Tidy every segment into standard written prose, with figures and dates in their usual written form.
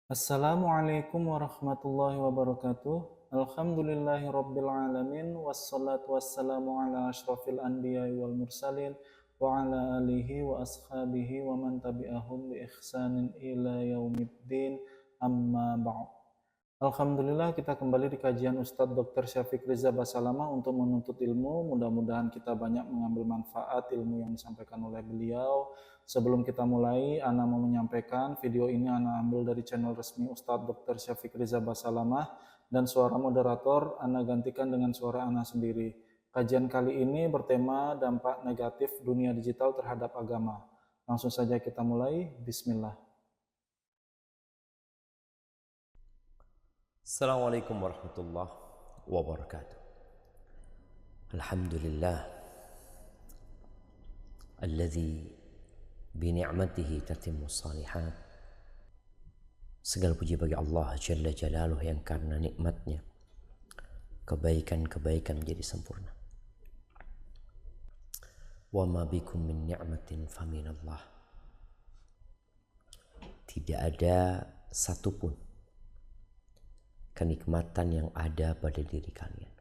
Assalamualaikum warahmatullahi wabarakatuh. Alhamdulillahi rabbil alamin. Wassalatu wassalamu ala ashrafil anbiya wal mursalin wa ala alihi wa ashabihi wa man tabi'ahum bi ihsanin ila yaumiddin, amma ba'd. Alhamdulillah, kita kembali di kajian Ustadz Dr. Syafiq Riza Basalamah untuk menuntut ilmu. Mudah-mudahan kita banyak mengambil manfaat ilmu yang disampaikan oleh beliau. Sebelum kita mulai, Ana mau menyampaikan video ini Ana ambil dari channel resmi Ustadz Dr. Syafiq Riza Basalamah, dan suara moderator Ana gantikan dengan suara Ana sendiri. Kajian kali ini bertema dampak negatif dunia digital terhadap agama. Langsung saja kita mulai. Bismillah. Assalamualaikum warahmatullahi wabarakatuh. Alhamdulillah alladzi bi ni'matihi tatimmu shalihat. Segala puji bagi Allah Jalla Jalaluh yang karena nikmatnya kebaikan-kebaikan menjadi sempurna. Wa ma bikum min ni'matin faminallah. Tidak ada satupun kenikmatan yang ada pada diri kalian,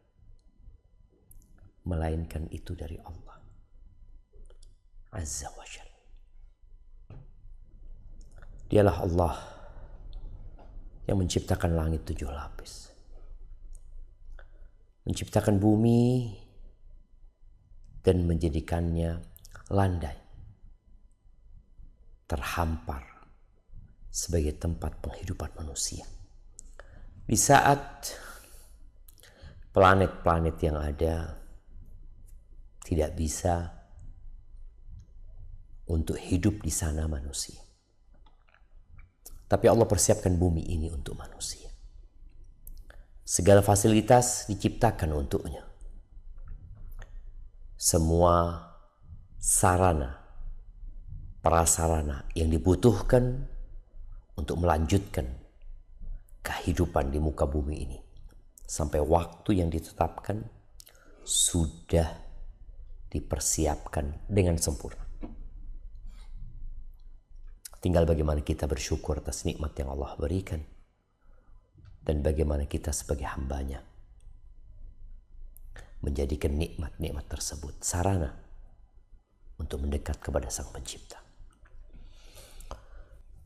melainkan itu dari Allah Azza wa Jalla. Dialah Allah yang menciptakan langit 7 lapis, menciptakan bumi dan menjadikannya landai, terhampar sebagai tempat penghidupan manusia. Di saat planet-planet yang ada tidak bisa untuk hidup di sana manusia, tapi Allah persiapkan bumi ini untuk manusia. Segala fasilitas diciptakan untuknya. Semua sarana, prasarana yang dibutuhkan untuk melanjutkan kehidupan di muka bumi ini sampai waktu yang ditetapkan sudah dipersiapkan dengan sempurna. Tinggal bagaimana kita bersyukur atas nikmat yang Allah berikan dan bagaimana kita sebagai hambanya menjadikan nikmat-nikmat tersebut sarana untuk mendekat kepada Sang Pencipta.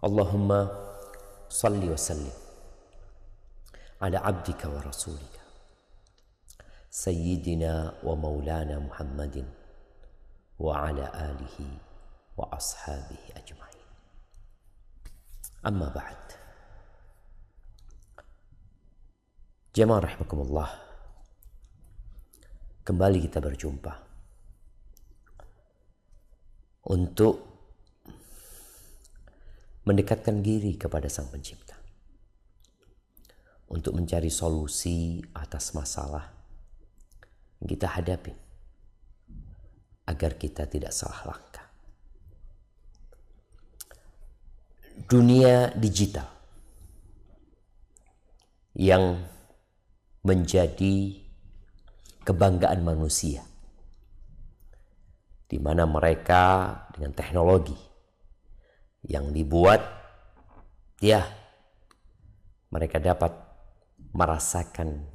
Allahumma salli wa sallim ala abdika wa rasulika sayyidina wa maulana Muhammadin wa ala alihi wa ashabihi ajma'in. Amma ba'd. Jemaah rahimakumullah, kembali kita berjumpa untuk mendekatkan diri kepada Sang Pencipta, untuk mencari solusi atas masalah yang kita hadapi agar kita tidak salah langkah. Dunia digital yang menjadi kebanggaan manusia, di mana mereka dengan teknologi yang dibuat, mereka dapat merasakan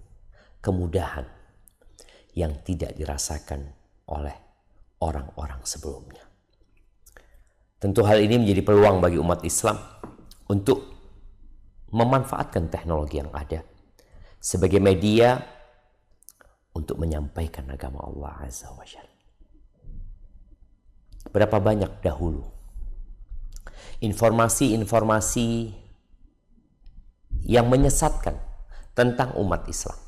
kemudahan yang tidak dirasakan oleh orang-orang sebelumnya. Tentu hal ini menjadi peluang bagi umat Islam untuk memanfaatkan teknologi yang ada sebagai media untuk menyampaikan agama Allah Azza wa Jalla. Berapa banyak dahulu informasi-informasi yang menyesatkan tentang umat Islam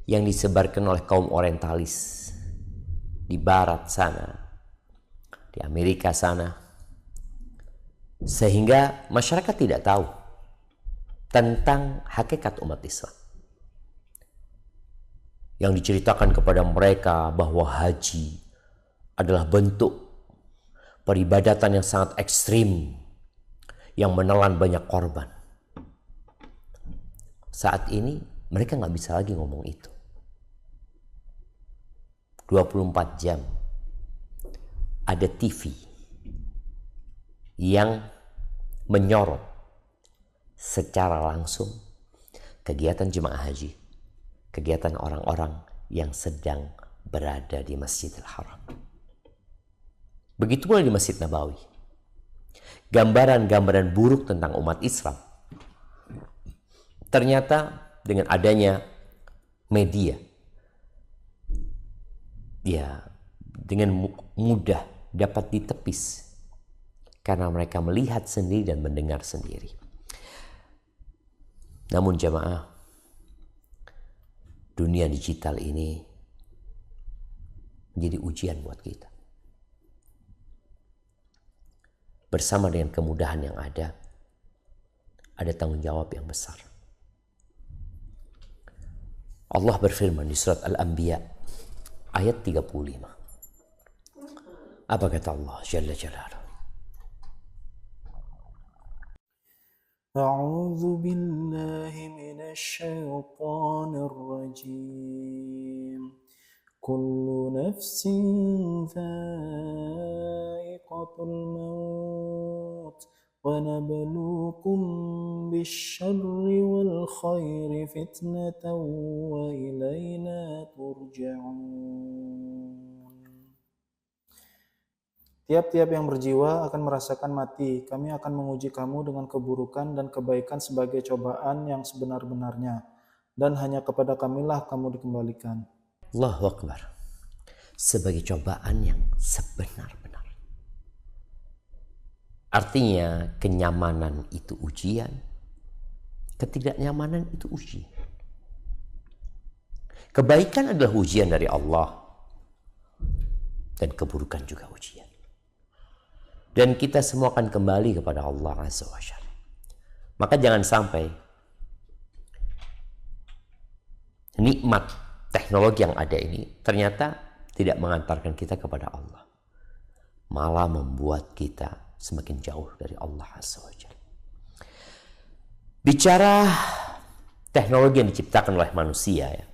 yang disebarkan oleh kaum orientalis di barat sana, di Amerika sana, sehingga masyarakat tidak tahu tentang hakikat umat Islam. Yang diceritakan kepada mereka bahwa haji adalah bentuk peribadatan yang sangat ekstrim yang menelan banyak korban. Saat ini mereka nggak bisa lagi ngomong itu. 24 jam ada TV yang menyorot secara langsung kegiatan jemaah haji, kegiatan orang-orang yang sedang berada di Masjidil Haram. Begitu pula di Masjid Nabawi. Gambaran-gambaran buruk tentang umat Islam ternyata dengan adanya media, ya dengan mudah dapat ditepis karena mereka melihat sendiri dan mendengar sendiri. Namun jamaah, dunia digital ini menjadi ujian buat kita. Bersama dengan kemudahan yang ada tanggung jawab yang besar. Allah berfirman di surat Al-Anbiya ayat 35. Apa kata Allah Jalla Jalaluhu? أعوذ بالله من الشيطان الرجيم كل نفس ذائقة الموت ونبلوكم بالشر والخير فتنة وإلينا ترجعون. Tiap-tiap yang berjiwa akan merasakan mati. Kami akan menguji kamu dengan keburukan dan kebaikan sebagai cobaan yang sebenar-benarnya. Dan hanya kepada kamilah kamu dikembalikan. Allahu Akbar. Sebagai cobaan yang sebenar-benarnya. Artinya kenyamanan itu ujian. Ketidaknyamanan itu ujian. Kebaikan adalah ujian dari Allah. Dan keburukan juga ujian. Dan kita semua akan kembali kepada Allah Azza wa Jalla. Maka jangan sampai nikmat teknologi yang ada ini ternyata tidak mengantarkan kita kepada Allah. Malah membuat kita semakin jauh dari Allah Azza wa Jalla. Bicara teknologi yang diciptakan oleh manusia ya,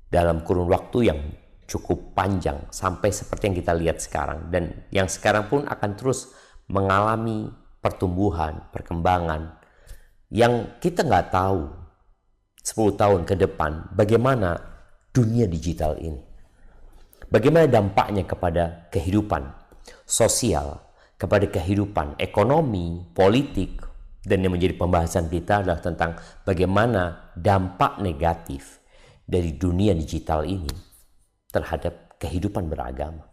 dalam kurun waktu yang cukup panjang sampai seperti yang kita lihat sekarang, dan yang sekarang pun akan terus mengalami pertumbuhan, perkembangan yang kita nggak tahu 10 tahun ke depan bagaimana dunia digital ini, bagaimana dampaknya kepada kehidupan sosial, kepada kehidupan ekonomi, politik. Dan yang menjadi pembahasan kita adalah tentang bagaimana dampak negatif dari dunia digital ini terhadap kehidupan beragama.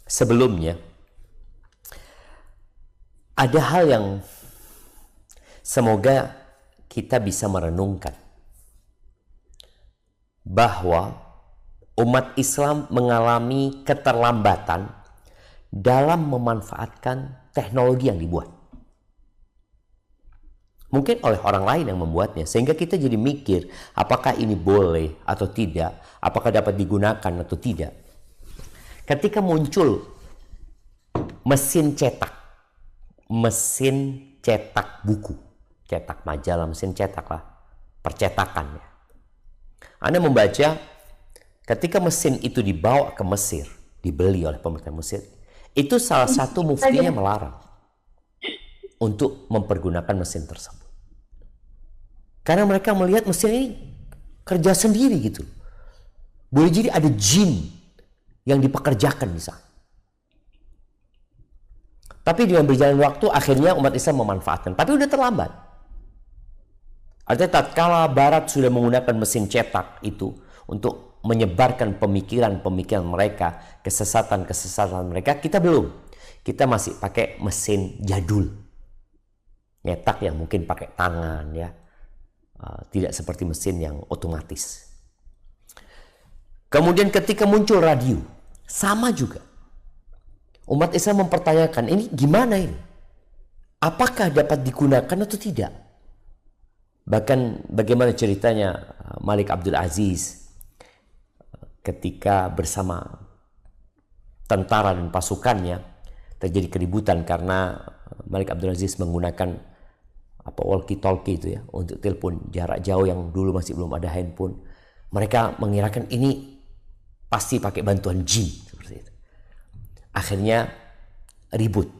Sebelumnya, ada hal yang semoga kita bisa merenungkan. Bahwa umat Islam mengalami keterlambatan dalam memanfaatkan teknologi yang dibuat. Mungkin oleh orang lain yang membuatnya, sehingga kita jadi mikir apakah ini boleh atau tidak, apakah dapat digunakan atau tidak. Ketika muncul mesin cetak buku, cetak majalah, mesin cetak lah, percetakan. Anda membaca ketika mesin itu dibawa ke Mesir, dibeli oleh pemerintah Mesir, itu salah satu muftinya melarang untuk mempergunakan mesin tersebut. Karena mereka melihat mesin ini kerja sendiri gitu. Boleh jadi ada jin yang dipekerjakan di sana. Tapi dengan berjalan waktu akhirnya umat Islam memanfaatkan. Tapi udah terlambat. Artinya tatkala Barat sudah menggunakan mesin cetak itu untuk menyebarkan pemikiran-pemikiran mereka, kesesatan-kesesatan mereka, kita belum. Kita masih pakai mesin jadul. Nyetak yang mungkin pakai tangan ya, tidak seperti mesin yang otomatis. Kemudian ketika muncul radio, sama juga. Umat Islam mempertanyakan, ini gimana ini? Apakah dapat digunakan atau tidak? Bahkan bagaimana ceritanya Malik Abdul Aziz ketika bersama tentara dan pasukannya terjadi keributan karena Malik Abdul Aziz menggunakan walkie-talkie itu ya untuk telepon jarak jauh yang dulu masih belum ada handphone. Mereka mengirakan ini pasti pakai bantuan jin seperti itu. Akhirnya ribut.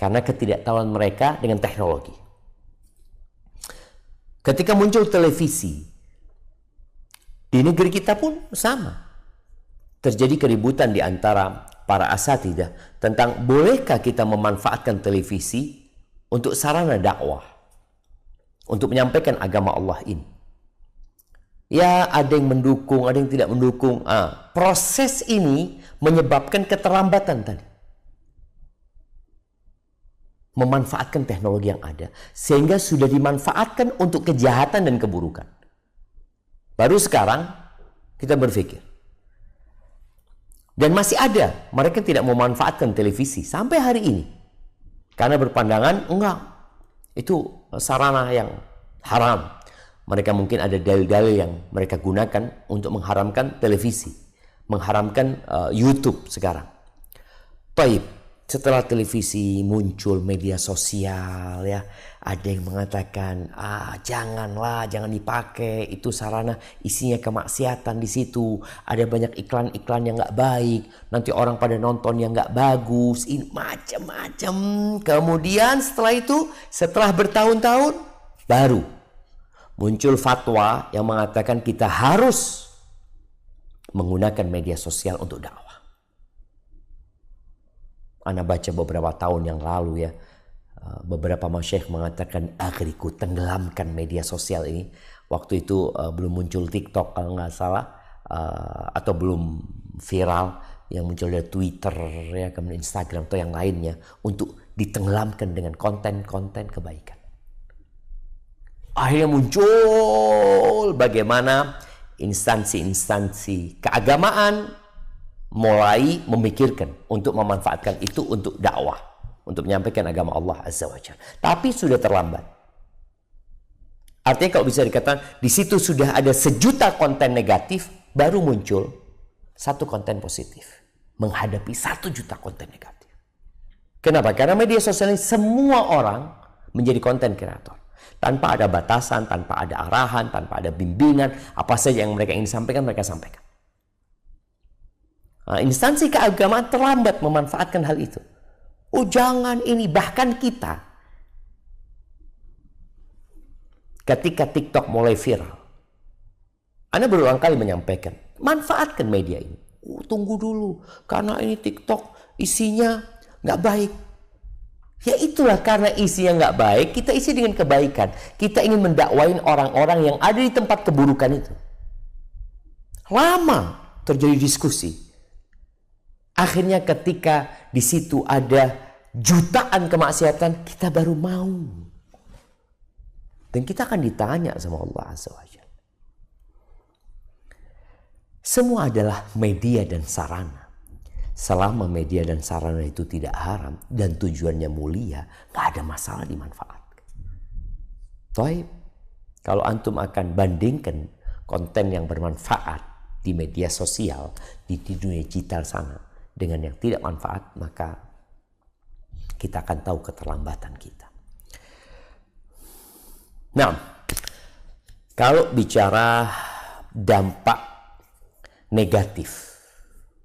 karena ketidaktahuan mereka dengan teknologi. Ketika muncul televisi, di negeri kita pun sama. Terjadi keributan di antara para asatidah tentang bolehkah kita memanfaatkan televisi untuk sarana dakwah, untuk menyampaikan agama Allah ini. Ya, ada yang mendukung, ada yang tidak mendukung. Proses ini menyebabkan keterlambatan tadi. Memanfaatkan teknologi yang ada, sehingga sudah dimanfaatkan untuk kejahatan dan keburukan. Baru sekarang kita berpikir. Dan masih ada mereka tidak memanfaatkan televisi sampai hari ini. Karena berpandangan, enggak, itu sarana yang haram. Mereka mungkin ada dalil-dalil yang mereka gunakan untuk mengharamkan televisi, mengharamkan YouTube sekarang. Taib. Setelah televisi muncul media sosial, ya, ada yang mengatakan, janganlah, jangan dipakai, itu sarana isinya kemaksiatan di situ. Ada banyak iklan-iklan yang nggak baik, nanti orang pada nonton yang nggak bagus, ini macam-macam. Kemudian setelah itu, setelah bertahun-tahun, baru muncul fatwa yang mengatakan kita harus menggunakan media sosial untuk dakwah. Ana baca beberapa tahun yang lalu, ya, beberapa masyayikh mengatakan, akhirku tenggelamkan media sosial ini. Waktu itu belum muncul TikTok kalau nggak salah, atau belum viral, yang muncul dari Twitter, ya, kemudian Instagram atau yang lainnya, untuk ditenggelamkan dengan konten-konten kebaikan. Akhirnya muncul bagaimana instansi-instansi keagamaan mulai memikirkan untuk memanfaatkan itu untuk dakwah, untuk menyampaikan agama Allah Azza wa Jalla. Tapi sudah terlambat. Artinya kalau bisa dikatakan di situ sudah ada 1 juta konten negatif, baru muncul 1 konten positif menghadapi 1 juta konten negatif. Kenapa? Karena media sosial ini semua orang menjadi konten kreator. Tanpa ada batasan, tanpa ada arahan, tanpa ada bimbingan, apa saja yang mereka ingin sampaikan, mereka sampaikan. Instansi keagamaan terlambat memanfaatkan hal itu. Oh, jangan ini, bahkan kita. Ketika TikTok mulai viral, Anda berulang kali menyampaikan, manfaatkan media ini. Oh, tunggu dulu, karena ini TikTok isinya nggak baik. Ya itulah, karena isinya nggak baik, kita isi dengan kebaikan. Kita ingin mendakwain orang-orang yang ada di tempat keburukan itu. Lama terjadi diskusi. Akhirnya ketika di situ ada jutaan kemaksiatan, kita baru mau. Dan kita akan ditanya sama Allah Azza wa Jalla. Semua adalah media dan sarana. Selama media dan sarana itu tidak haram dan tujuannya mulia, gak ada masalah dimanfaatkan. Taib, kalau antum akan bandingkan konten yang bermanfaat di media sosial, di dunia digital sana, dengan yang tidak manfaat, maka kita akan tahu keterlambatan kita. Nah, kalau bicara dampak negatif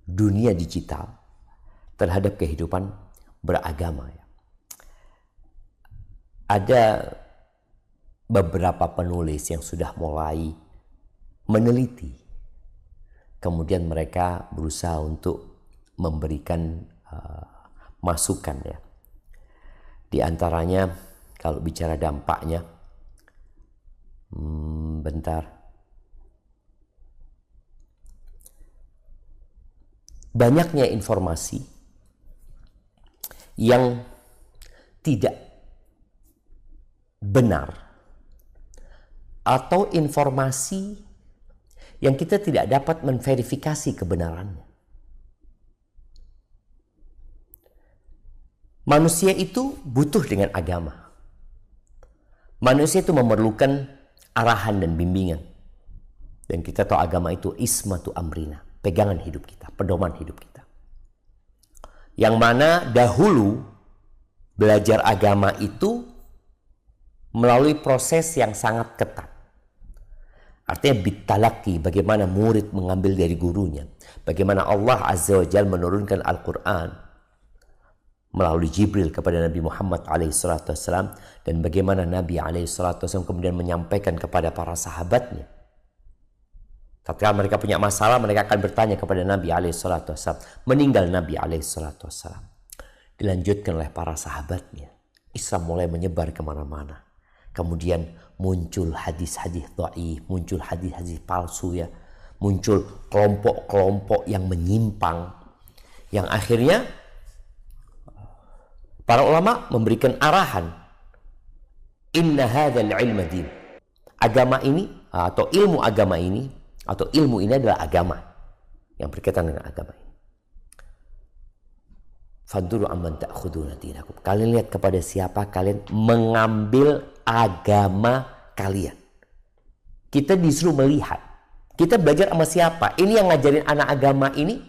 dunia digital terhadap kehidupan beragama, ya, ada beberapa penulis yang sudah mulai meneliti. Kemudian mereka berusaha untuk memberikan masukan, ya. Di antaranya kalau bicara dampaknya, banyaknya informasi yang tidak benar atau informasi yang kita tidak dapat memverifikasi kebenarannya. Manusia itu butuh dengan agama. Manusia itu memerlukan arahan dan bimbingan. Dan kita tahu agama itu ismatu amrina, pegangan hidup kita, pedoman hidup kita. Yang mana dahulu belajar agama itu melalui proses yang sangat ketat. Artinya bitalaki, bagaimana murid mengambil dari gurunya. Bagaimana Allah Azza wa Jalla menurunkan Al-Quran. melalui Jibril kepada Nabi Muhammad alaihissalam, dan bagaimana Nabi alaihissalam kemudian menyampaikan kepada para sahabatnya. Tatkala mereka punya masalah, mereka akan bertanya kepada Nabi alaihissalam. Meninggal Nabi alaihissalam, dilanjutkan oleh para sahabatnya. Islam mulai menyebar kemana-mana. Kemudian muncul hadis-hadis dhaif, muncul hadis-hadis palsu ya, muncul kelompok-kelompok yang menyimpang, yang akhirnya para ulama memberikan arahan, inna hadzal ilma din. Agama ini atau ilmu agama ini atau ilmu ini adalah agama yang berkaitan dengan agama ini. Fanduru amman ta'khuduna dinakum. Kalian lihat kepada siapa kalian mengambil agama kalian. Kita disuruh melihat. Kita belajar sama siapa? Ini yang ngajarin anak agama ini,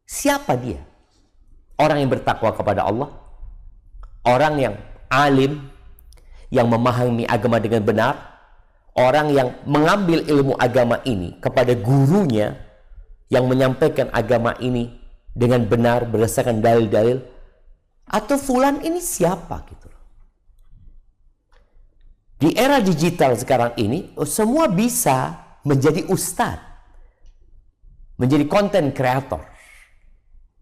siapa dia? Orang yang bertakwa kepada Allah, orang yang alim, yang memahami agama dengan benar, orang yang mengambil ilmu agama ini kepada gurunya yang menyampaikan agama ini dengan benar berdasarkan dalil-dalil, atau fulan ini siapa gitu. Di era digital sekarang ini semua bisa menjadi ustadz, menjadi content creator.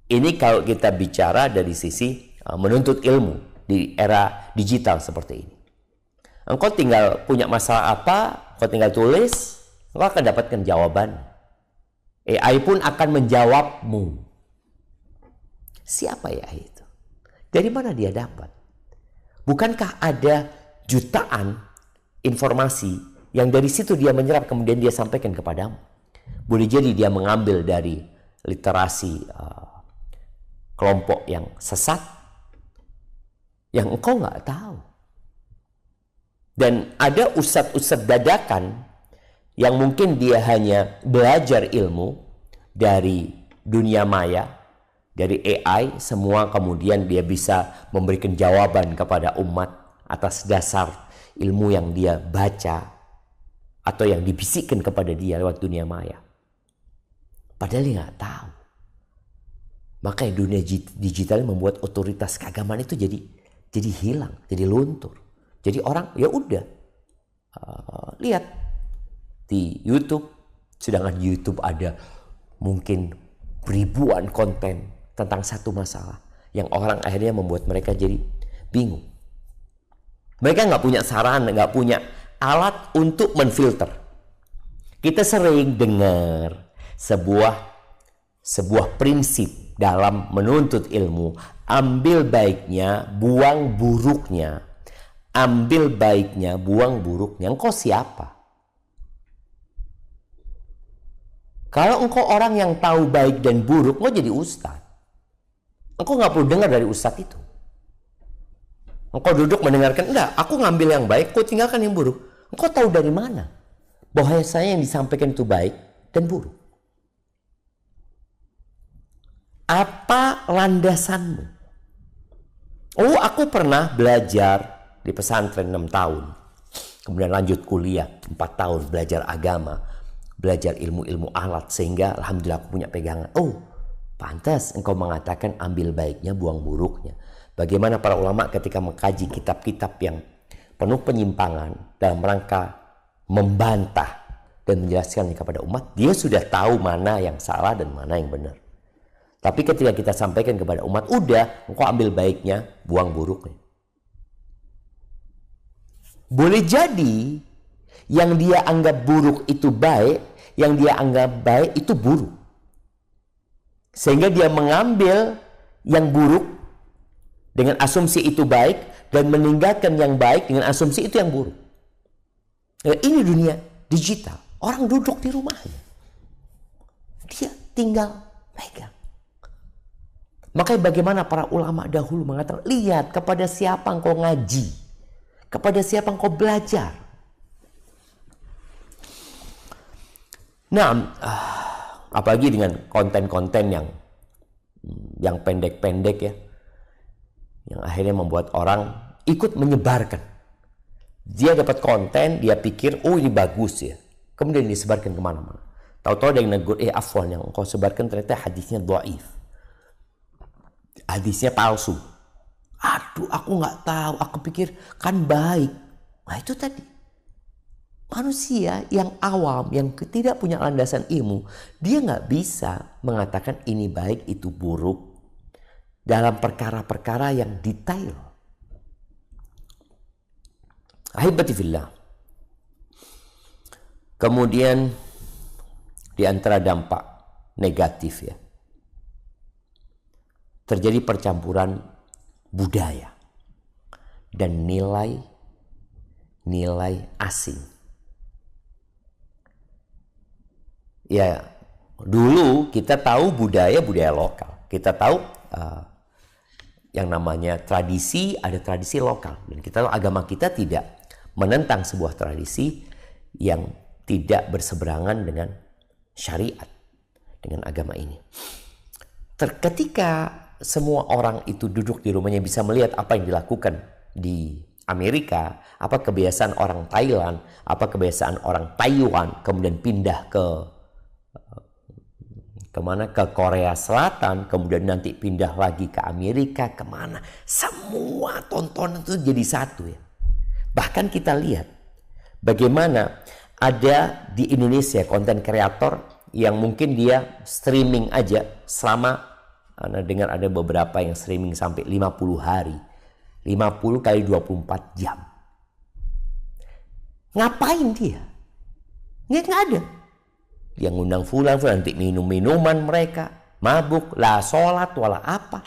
Ini kalau kita bicara dari sisi menuntut ilmu di era digital seperti ini. Engkau tinggal punya masalah apa, engkau tinggal tulis, engkau akan dapatkan jawaban. AI pun akan menjawabmu. Siapa ya itu? Dari mana dia dapat? Bukankah ada jutaan informasi yang dari situ dia menyerap kemudian dia sampaikan kepadamu? Boleh jadi dia mengambil dari literasi kelompok yang sesat yang engkau nggak tahu. Dan ada ustadz-ustadz dadakan yang mungkin dia hanya belajar ilmu dari dunia maya, dari AI, semua kemudian dia bisa memberikan jawaban kepada umat atas dasar ilmu yang dia baca atau yang dibisikkan kepada dia lewat dunia maya. Padahal dia nggak tahu. Makanya dunia digital membuat otoritas keagamaan itu jadi hilang, jadi luntur. Jadi orang ya udah lihat di YouTube, sedangkan di YouTube ada mungkin ribuan konten tentang satu masalah yang orang akhirnya membuat mereka jadi bingung. Mereka nggak punya sarana, nggak punya alat untuk menfilter. Kita sering dengar sebuah prinsip dalam menuntut ilmu, ambil baiknya, buang buruknya. Ambil baiknya, buang buruknya. Engkau siapa? Kalau engkau orang yang tahu baik dan buruk, engkau jadi ustadz. Engkau nggak perlu dengar dari ustadz itu. Engkau duduk mendengarkan, enggak, aku ngambil yang baik, kau tinggalkan yang buruk. Engkau tahu dari mana bahwa saya yang disampaikan itu baik dan buruk? Apa landasanmu? Oh, aku pernah belajar di pesantren 6 tahun. Kemudian lanjut kuliah 4 tahun belajar agama, belajar ilmu-ilmu alat sehingga alhamdulillah aku punya pegangan. Oh, pantas engkau mengatakan ambil baiknya, buang buruknya. Bagaimana para ulama ketika mengkaji kitab-kitab yang penuh penyimpangan dalam rangka membantah dan menjelaskannya kepada umat, dia sudah tahu mana yang salah dan mana yang benar. Tapi ketika kita sampaikan kepada umat, udah, engkau ambil baiknya, buang buruknya. Boleh jadi yang dia anggap buruk itu baik, yang dia anggap baik itu buruk. Sehingga dia mengambil yang buruk dengan asumsi itu baik dan meninggalkan yang baik dengan asumsi itu yang buruk. Nah, ini dunia digital. Orang duduk di rumahnya. Dia tinggal pegang. Makanya bagaimana para ulama dahulu mengatakan, lihat kepada siapa engkau ngaji. Kepada siapa engkau belajar. Nah, apalagi dengan konten-konten yang pendek-pendek ya, yang akhirnya membuat orang ikut menyebarkan. Dia dapat konten, dia pikir, oh ini bagus ya, kemudian disebarkan kemana-mana. Tahu-tahu ada yang negur, afwan yang engkau sebarkan ternyata hadisnya dhaif, hadisnya palsu. Aduh, aku nggak tahu. Aku pikir kan baik. Nah itu tadi. Manusia yang awam, yang tidak punya landasan ilmu, dia nggak bisa mengatakan ini baik, itu buruk dalam perkara-perkara yang detail. Ahibati fillah. Kemudian di antara dampak negatif ya, terjadi percampuran budaya dan nilai asing. Ya, dulu kita tahu budaya lokal. Kita tahu yang namanya tradisi, ada tradisi lokal. Dan kita tahu agama kita tidak menentang sebuah tradisi yang tidak berseberangan dengan syariat, dengan agama ini. Ketika semua orang itu duduk di rumahnya bisa melihat apa yang dilakukan di Amerika, apa kebiasaan orang Thailand, apa kebiasaan orang Taiwan, kemudian pindah ke Korea Selatan, kemudian nanti pindah lagi ke Amerika, kemana. Semua tontonan itu jadi satu ya. Bahkan kita lihat bagaimana ada di Indonesia konten kreator yang mungkin dia streaming aja selama, Anda dengar ada beberapa yang streaming sampai 50 hari. 50 kali 24 jam. Ngapain dia? Nggak ada. Dia ngundang fulan nanti minum-minuman mereka. Mabuk, lah sholat, wala apa.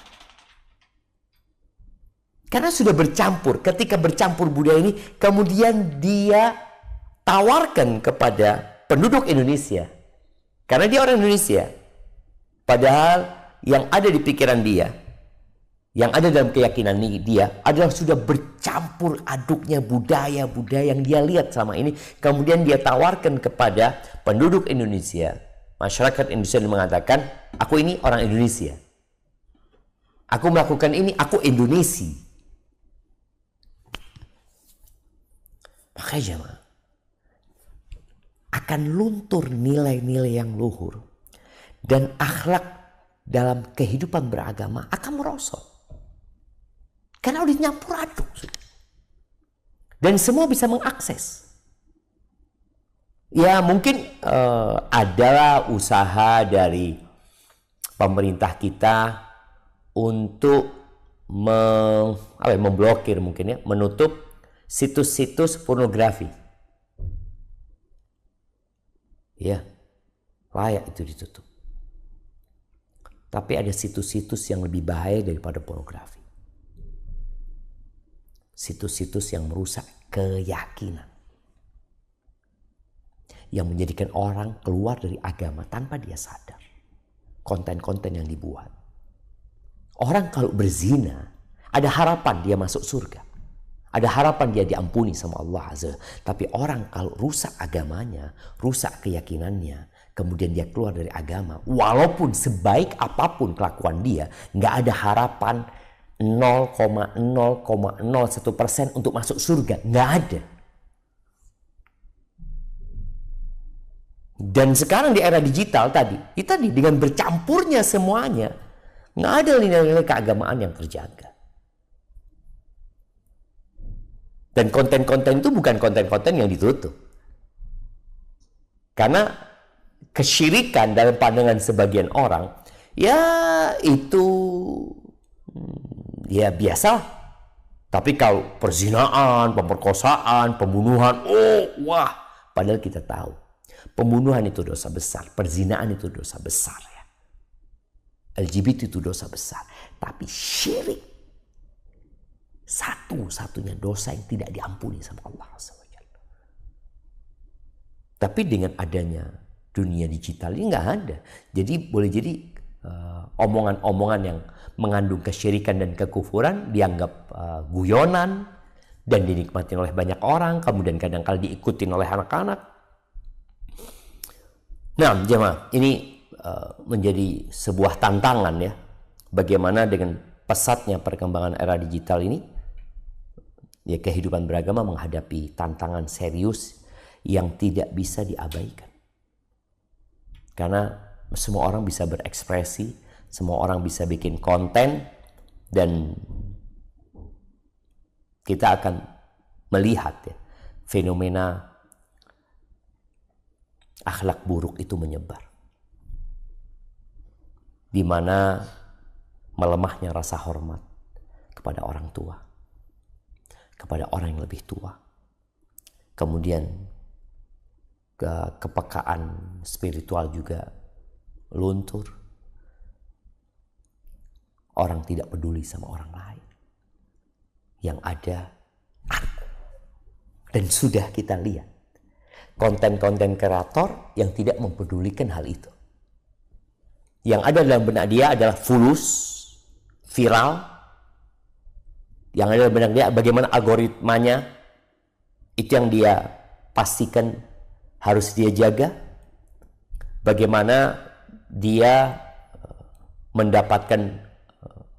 Karena sudah bercampur. Ketika bercampur budaya ini, kemudian dia tawarkan kepada penduduk Indonesia. Karena dia orang Indonesia. Padahal yang ada di pikiran dia, yang ada dalam keyakinan dia adalah sudah bercampur aduknya budaya-budaya yang dia lihat selama ini. Kemudian dia tawarkan kepada penduduk Indonesia. Masyarakat Indonesia mengatakan, aku ini orang Indonesia. Aku melakukan ini, aku Indonesi. Makanya jemaah, akan luntur nilai-nilai yang luhur dan akhlak dalam kehidupan beragama akan merosot. Karena udah nyampur aduk. Dan semua bisa mengakses. Ya mungkin adalah usaha dari pemerintah kita untuk memblokir mungkin ya, menutup situs-situs pornografi. Ya, layak itu ditutup. Tapi ada situs-situs yang lebih bahaya daripada pornografi. Situs-situs yang merusak keyakinan. Yang menjadikan orang keluar dari agama tanpa dia sadar. Konten-konten yang dibuat. Orang kalau berzina, ada harapan dia masuk surga. Ada harapan dia diampuni sama Allah Azza. Tapi orang kalau rusak agamanya, rusak keyakinannya, kemudian dia keluar dari agama, walaupun sebaik apapun kelakuan dia, nggak ada harapan 0,0,01% untuk masuk surga. Nggak ada. Dan sekarang di era digital tadi dengan bercampurnya semuanya, nggak ada nilai-nilai keagamaan yang terjaga. Dan konten-konten itu bukan konten-konten yang ditutup. Karena kesyirikan dalam pandangan sebagian orang, ya itu ya biasa. Tapi kalau perzinaan, pemerkosaan, pembunuhan, wah. Padahal kita tahu, pembunuhan itu dosa besar, perzinaan itu dosa besar ya. LGBT itu dosa besar. Tapi syirik, satu-satunya dosa yang tidak diampuni sama Allah SWT. Tapi dengan adanya dunia digital ini nggak ada. Jadi boleh jadi omongan-omongan yang mengandung kesyirikan dan kekufuran dianggap guyonan dan dinikmati oleh banyak orang, kemudian kadang-kala diikutin oleh anak-anak. Nah, jemaah, ini menjadi sebuah tantangan ya. Bagaimana dengan pesatnya perkembangan era digital ini, ya kehidupan beragama menghadapi tantangan serius yang tidak bisa diabaikan. Karena semua orang bisa berekspresi, semua orang bisa bikin konten, dan kita akan melihat ya, fenomena akhlak buruk itu menyebar. Di mana melemahnya rasa hormat kepada orang tua, kepada orang yang lebih tua. Kemudian kepekaan spiritual juga luntur. Orang tidak peduli sama orang lain. Yang ada aku. Dan sudah kita lihat konten-konten kreator yang tidak mempedulikan hal itu. Yang ada dalam benak dia adalah fulus, viral. Yang ada dalam benak dia bagaimana algoritmanya, itu yang dia pastikan harus dia jaga. Bagaimana dia mendapatkan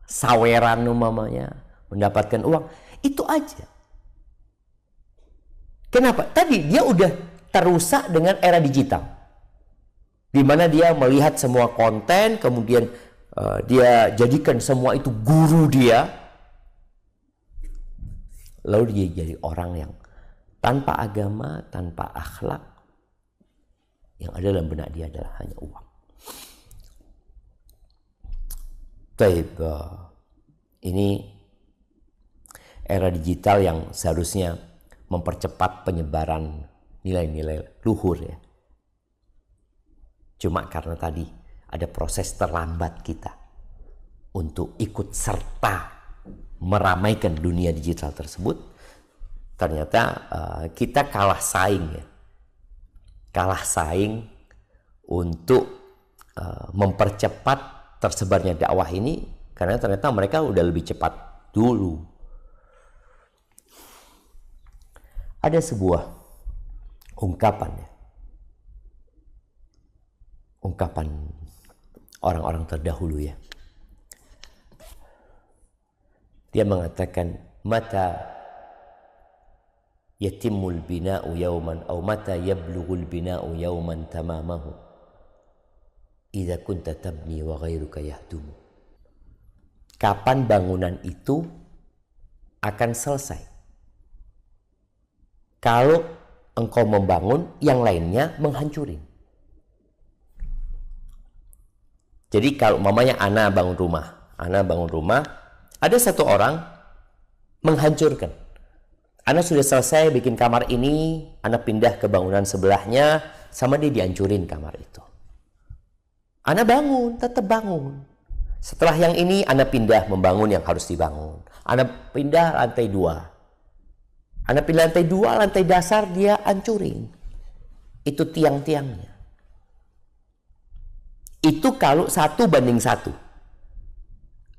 saweran umpamanya, mendapatkan uang. Itu aja. Kenapa? Tadi dia udah terusak dengan era digital. Di mana dia melihat semua konten, kemudian dia jadikan semua itu guru dia. Lalu dia jadi orang yang tanpa agama, tanpa akhlak. Yang ada dalam benak dia adalah hanya uang. Taib, ini era digital yang seharusnya mempercepat penyebaran nilai-nilai luhur ya. Cuma karena tadi ada proses terlambat kita untuk ikut serta meramaikan dunia digital tersebut, ternyata kita kalah saing ya. Kalah saing untuk mempercepat tersebarnya dakwah ini, karena ternyata mereka udah lebih cepat dulu. Ada sebuah ungkapan ya. Ungkapan orang-orang terdahulu ya. Dia mengatakan, mata yatimul bina'u yawman aw mata yablughul bina'u yawman tamamahu idza kunta tabni wa ghairuka yahdum. Kapan bangunan itu akan selesai? Kalau engkau membangun, yang lainnya menghancurin. Jadi kalau mamanya Ana bangun rumah, ada satu orang menghancurkan. Ana sudah selesai bikin kamar ini, Ana pindah ke bangunan sebelahnya, sama dia dihancurin kamar itu. Ana bangun, tetap bangun. Setelah yang ini, Ana pindah membangun yang harus dibangun. Ana pindah lantai 2. Ana pindah lantai 2, lantai dasar dia hancurin. Itu tiang-tiangnya. Itu kalau 1:1.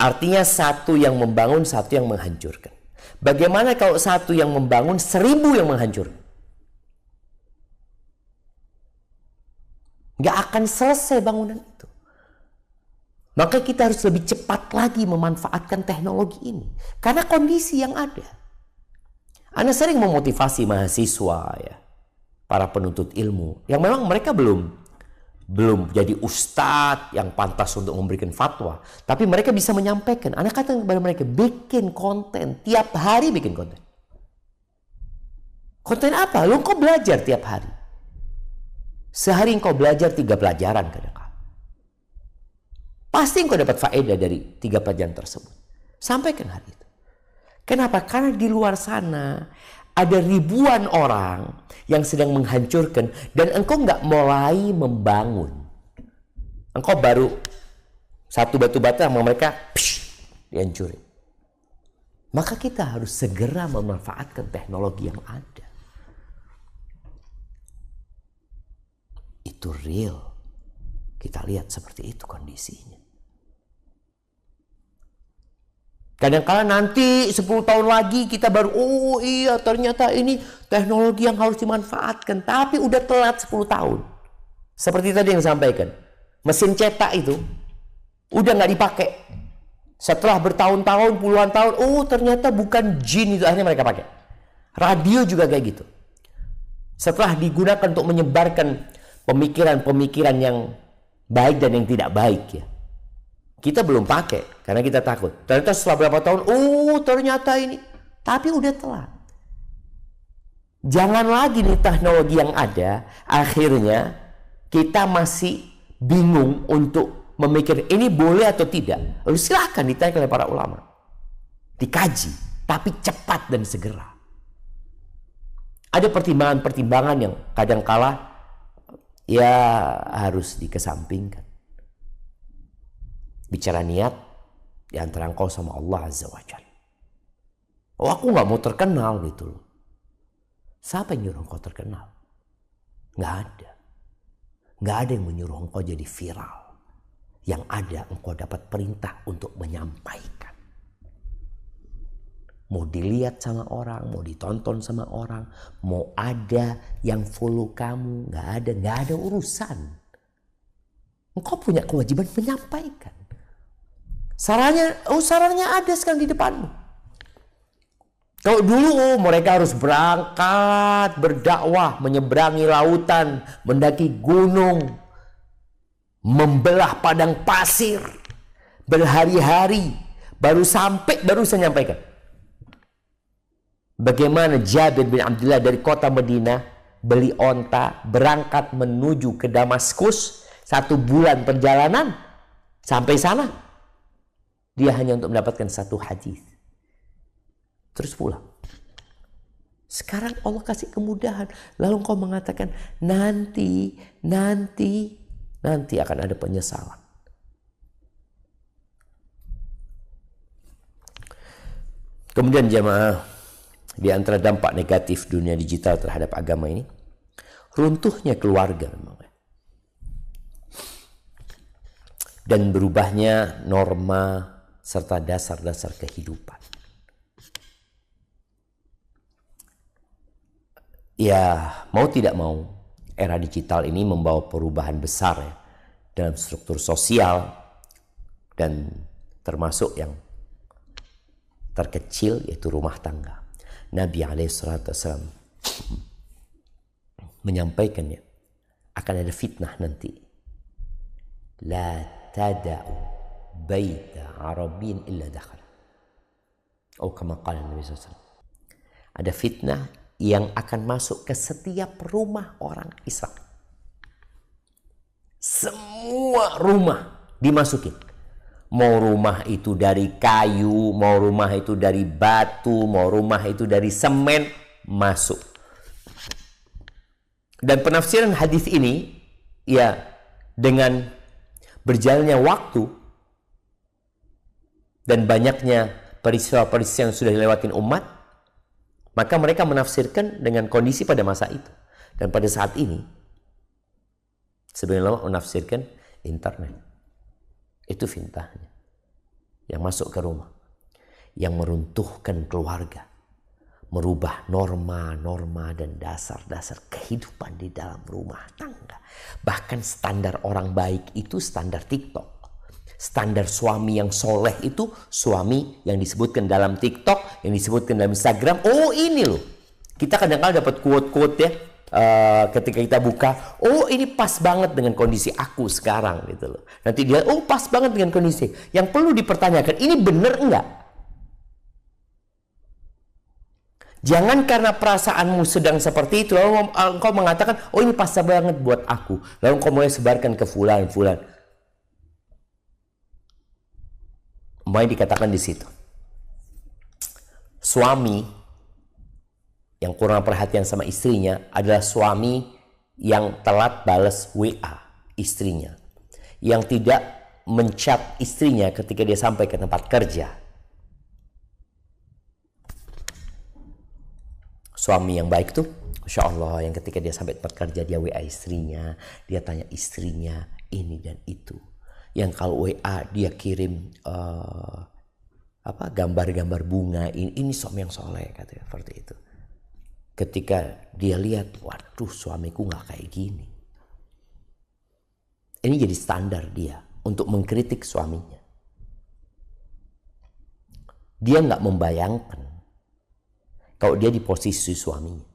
Artinya satu yang membangun, satu yang menghancurkan. Bagaimana kalau satu yang membangun, 1000 yang menghancurkan? Nggak akan selesai bangunan itu. Maka kita harus lebih cepat lagi memanfaatkan teknologi ini. Karena kondisi yang ada. Ana sering memotivasi mahasiswa ya, para penuntut ilmu yang memang mereka belum jadi ustadz yang pantas untuk memberikan fatwa, tapi mereka bisa menyampaikan. Ana kata kepada mereka, bikin konten, tiap hari bikin konten. Konten apa? Lu kok belajar tiap hari? Sehari engkau belajar 3 pelajaran kadang-kadang. Pasti engkau dapat faedah dari 3 pelajaran tersebut. Sampaikan hari itu. Kenapa? Karena di luar sana ada ribuan orang yang sedang menghancurkan dan engkau nggak mulai membangun. Engkau baru satu batu bata sama mereka dihancurin. Maka kita harus segera memanfaatkan teknologi yang ada. Itu real. Kita lihat seperti itu kondisinya. Kadang-kadang nanti 10 tahun lagi kita baru, oh iya ternyata ini teknologi yang harus dimanfaatkan. Tapi udah telat 10 tahun. Seperti tadi yang disampaikan. Mesin cetak itu udah nggak dipakai. Setelah bertahun-tahun, puluhan tahun, oh ternyata bukan jin itu akhirnya mereka pakai. Radio juga kayak gitu. Setelah digunakan untuk menyebarkan pemikiran-pemikiran yang baik dan yang tidak baik ya. Kita belum pakai karena kita takut. Ternyata setelah berapa tahun, oh ternyata ini Tapi udah telat. Jangan lagi nih teknologi yang ada, akhirnya kita masih bingung untuk memikir ini boleh atau tidak. Lalu silakan ditanya oleh para ulama. Dikaji, tapi cepat dan segera. Ada pertimbangan-pertimbangan yang kadangkala ya harus dikesampingkan. Bicara niat di antara engkau sama Allah Azza wa Jalla. Oh, aku nggak mau terkenal gitu loh. Siapa yang nyuruh engkau terkenal? Nggak ada. Nggak ada yang menyuruh engkau jadi viral. Yang ada engkau dapat perintah untuk menyampaikan. Mau dilihat sama orang, mau ditonton sama orang, mau ada yang follow kamu, nggak ada urusan. Engkau punya kewajiban menyampaikan. Sarannya ada sekarang di depanmu. Kalau dulu mereka harus berangkat, berdakwah, menyeberangi lautan, mendaki gunung, membelah padang pasir, berhari-hari, baru sampai, baru saya nyampaikan. Bagaimana Jabir bin Abdullah dari kota Madinah beli onta, berangkat menuju ke Damaskus, 1 bulan perjalanan, sampai sana dia hanya untuk mendapatkan 1 hadis. Terus pulang. Sekarang Allah kasih kemudahan. Lalu engkau mengatakan nanti akan ada penyesalan. Kemudian jemaah, di antara dampak negatif dunia digital terhadap agama ini, runtuhnya keluarga memang. Dan berubahnya norma serta dasar-dasar kehidupan. Ya, mau tidak mau, era digital ini membawa perubahan besar ya, dalam struktur sosial dan termasuk yang terkecil yaitu rumah tangga. Nabi SAW menyampaikannya, akan ada fitnah nanti. La tada'u baita Arabin illa dakhal. Oh, kama qala Nabi SAW. Ada fitnah yang akan masuk ke setiap rumah orang Islam. Semua rumah dimasukin. Mau rumah itu dari kayu, mau rumah itu dari batu, mau rumah itu dari semen, masuk. Dan penafsiran hadis ini, ya dengan berjalannya waktu dan banyaknya peristiwa-peristiwa yang sudah dilewatin umat, maka mereka menafsirkan dengan kondisi pada masa itu. Dan pada saat ini, sebenarnya menafsirkan internet. Itu fitnahnya. Yang masuk ke rumah. Yang meruntuhkan keluarga. Merubah norma-norma dan dasar-dasar kehidupan di dalam rumah tangga. Bahkan standar orang baik itu standar TikTok. Standar suami yang soleh itu suami yang disebutkan dalam TikTok, yang disebutkan dalam Instagram. Oh ini loh, kita kadang-kadang dapat quote-quote ya ketika kita buka. Oh ini pas banget dengan kondisi aku sekarang gitu loh. Nanti dia oh pas banget dengan kondisi. Yang perlu dipertanyakan, ini benar enggak? Jangan karena perasaanmu sedang seperti itu lalu engkau mengatakan oh ini pas banget buat aku. Lalu engkau mulai sebarkan ke fulan. Mau dikatakan di situ, suami yang kurang perhatian sama istrinya adalah suami yang telat balas WA istrinya, yang tidak menchat istrinya ketika dia sampai ke tempat kerja. Suami yang baik tuh, Masya Allah, yang ketika dia sampai tempat kerja dia WA istrinya, dia tanya istrinya ini dan itu. Yang kalau WA dia kirim gambar-gambar bunga, ini suami yang soleh katanya, seperti itu. Ketika dia lihat, waduh suamiku nggak kayak gini. Ini jadi standar dia untuk mengkritik suaminya. Dia nggak membayangkan kalau dia di posisi suaminya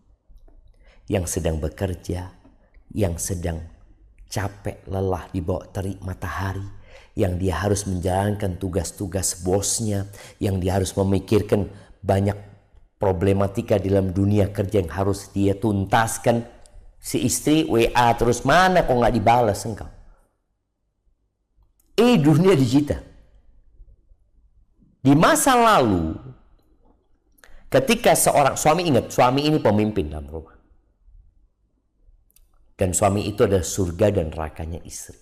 yang sedang bekerja, yang sedang capek, lelah di bawah terik matahari, yang dia harus menjalankan tugas-tugas bosnya, yang dia harus memikirkan banyak problematika dalam dunia kerja yang harus dia tuntaskan. Si istri WA terus, mana kok nggak dibalas engkau? Dunia digital. Di masa lalu, ketika seorang suami, ingat, suami ini pemimpin dalam rumah. Dan suami itu adalah surga dan nerakanya istri.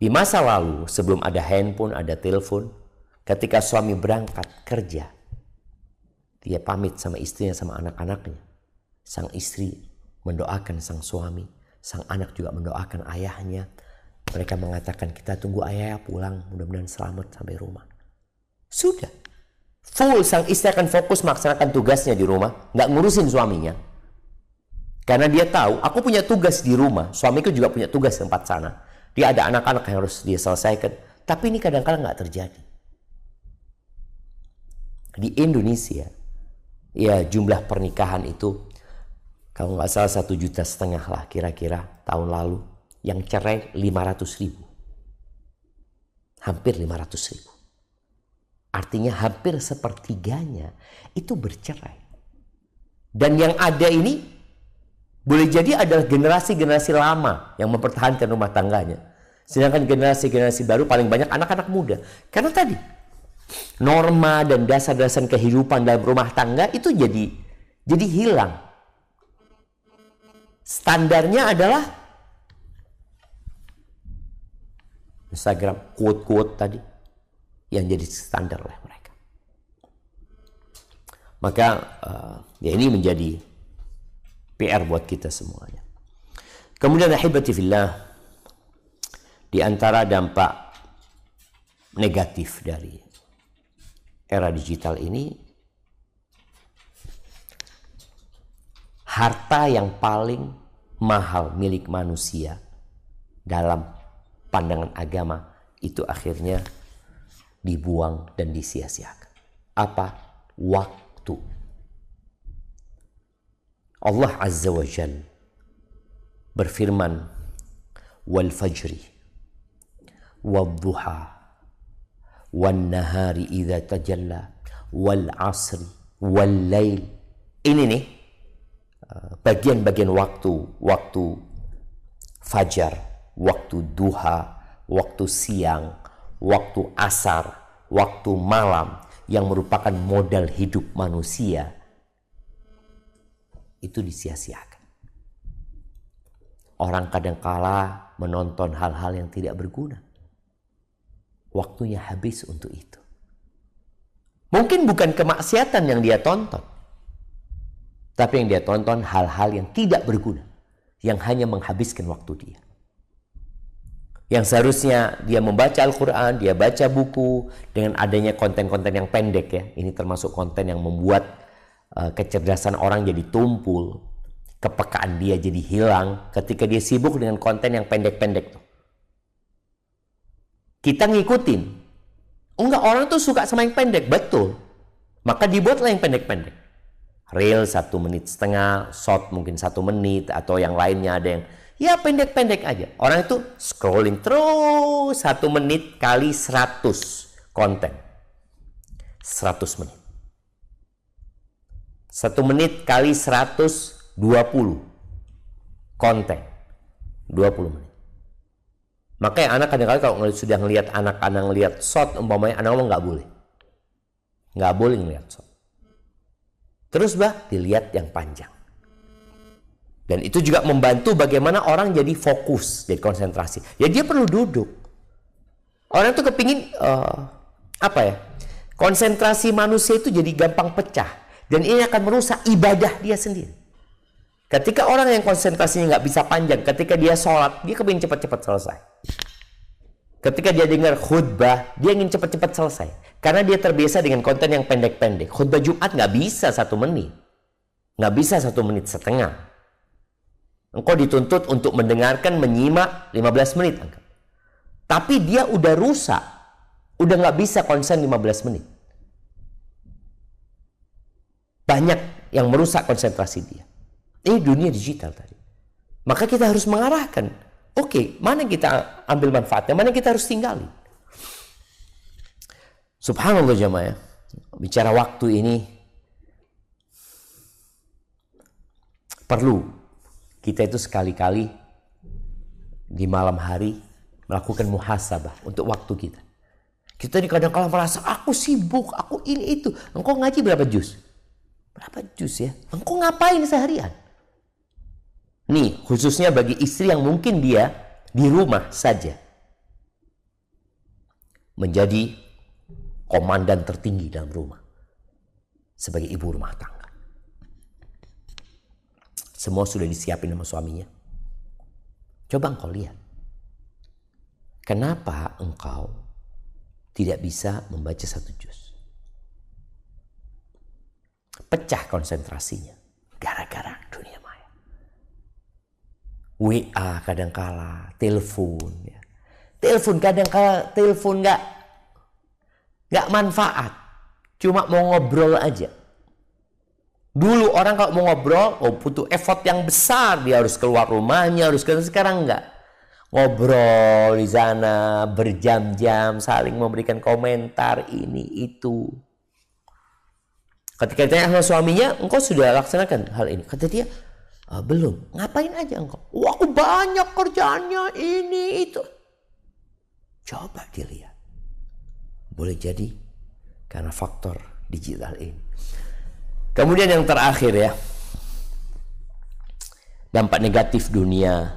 Di masa lalu, sebelum ada handphone, ada telepon, ketika suami berangkat kerja, dia pamit sama istrinya, sama anak-anaknya. Sang istri mendoakan sang suami, sang anak juga mendoakan ayahnya. Mereka mengatakan, kita tunggu ayah pulang, mudah-mudahan selamat sampai rumah. Sudah. Full, sang istri akan fokus melaksanakan tugasnya di rumah, nggak ngurusin suaminya. Karena dia tahu, aku punya tugas di rumah, suamiku juga punya tugas di tempat sana. Dia ada anak-anak yang harus dia selesaikan. Tapi ini kadang-kadang nggak terjadi. Di Indonesia, ya jumlah pernikahan itu, kalau nggak salah 1,5 juta lah kira-kira tahun lalu. Yang cerai 500.000. Hampir 500.000. Artinya hampir sepertiganya itu bercerai. Dan yang ada ini boleh jadi adalah generasi-generasi lama yang mempertahankan rumah tangganya. Sedangkan generasi-generasi baru paling banyak anak-anak muda. Karena tadi norma dan dasar-dasar kehidupan dalam rumah tangga itu jadi hilang. Standarnya adalah Instagram quote-quote tadi yang jadi standar oleh mereka. Maka ya ini menjadi PR buat kita semuanya. Kemudian ahibati fillah, di antara dampak negatif dari era digital ini, harta yang paling mahal milik manusia dalam pandangan agama itu akhirnya dibuang dan disia-siakan. Apa? Waktu. Allah Azza wa Jalla berfirman, wal fajri wal duha wal nahari idza tajalla wal asri wal lail. Ini nih bagian-bagian waktu fajar, waktu duha, waktu siang, waktu asar, waktu malam yang merupakan modal hidup manusia itu disia-siakan. Orang kadangkala menonton hal-hal yang tidak berguna. Waktunya habis untuk itu. Mungkin bukan kemaksiatan yang dia tonton, tapi yang dia tonton hal-hal yang tidak berguna, yang hanya menghabiskan waktu dia. Yang seharusnya dia membaca Al-Quran, dia baca buku, dengan adanya konten-konten yang pendek ya. Ini termasuk konten yang membuat kecerdasan orang jadi tumpul, kepekaan dia jadi hilang ketika dia sibuk dengan konten yang pendek-pendek tuh. Kita ngikutin. Enggak, orang tuh suka sama yang pendek, betul. Maka dibuatlah yang pendek-pendek. Reel 1,5 menit, short mungkin 1 menit, atau yang lainnya ada yang ya pendek-pendek aja. Orang itu scrolling terus 1 menit kali 100 konten. 100 menit. 1 menit kali 120 konten. 20 menit. Makanya anak kadang-kadang kalau sudah ngelihat anak-anak ngelihat short, umpamanya anak ngomong nggak boleh. Nggak boleh ngelihat short. Terus dilihat yang panjang. Dan itu juga membantu bagaimana orang jadi fokus, jadi konsentrasi. Ya dia perlu duduk. Orang tuh kepingin konsentrasi manusia itu jadi gampang pecah. Dan ini akan merusak ibadah dia sendiri. Ketika orang yang konsentrasinya nggak bisa panjang, ketika dia sholat, dia kepingin cepat-cepat selesai. Ketika dia dengar khutbah, dia ingin cepat-cepat selesai. Karena dia terbiasa dengan konten yang pendek-pendek. Khutbah Jumat nggak bisa 1 menit. Nggak bisa 1 menit setengah. Engkau dituntut untuk mendengarkan, menyimak 15 menit. Tapi dia udah rusak. Udah nggak bisa konsen 15 menit. Banyak yang merusak konsentrasi dia. Ini dunia digital tadi. Maka kita harus mengarahkan. Oke, mana kita ambil manfaatnya, mana kita harus tinggalin. Subhanallah jamaah. Bicara waktu ini, perlu kita itu sekali-kali di malam hari melakukan muhasabah untuk waktu kita. Kita kadang-kadang merasa aku sibuk, aku ini itu. Engkau ngaji berapa juz? Berapa juz ya? Engkau ngapain seharian? Nih, khususnya bagi istri yang mungkin dia di rumah saja menjadi komandan tertinggi dalam rumah sebagai ibu rumah tangga. Semua sudah disiapin sama suaminya. Coba engkau lihat. Kenapa engkau tidak bisa membaca 1 juz? Pecah konsentrasinya gara-gara dunia maya. WA kadangkala, telepon ya. Telepon kadangkala telepon nggak manfaat. Cuma mau ngobrol aja. Dulu orang kalau mau ngobrol, butuh effort yang besar. Dia harus keluar rumahnya, sekarang enggak. Ngobrol di sana berjam-jam, saling memberikan komentar ini itu. Ketika ditanya sama suaminya, engkau sudah laksanakan hal ini? Kata dia, belum. Ngapain aja engkau? Aku banyak kerjaannya ini itu. Coba dilihat. Boleh jadi karena faktor digital ini. Kemudian yang terakhir ya, dampak negatif dunia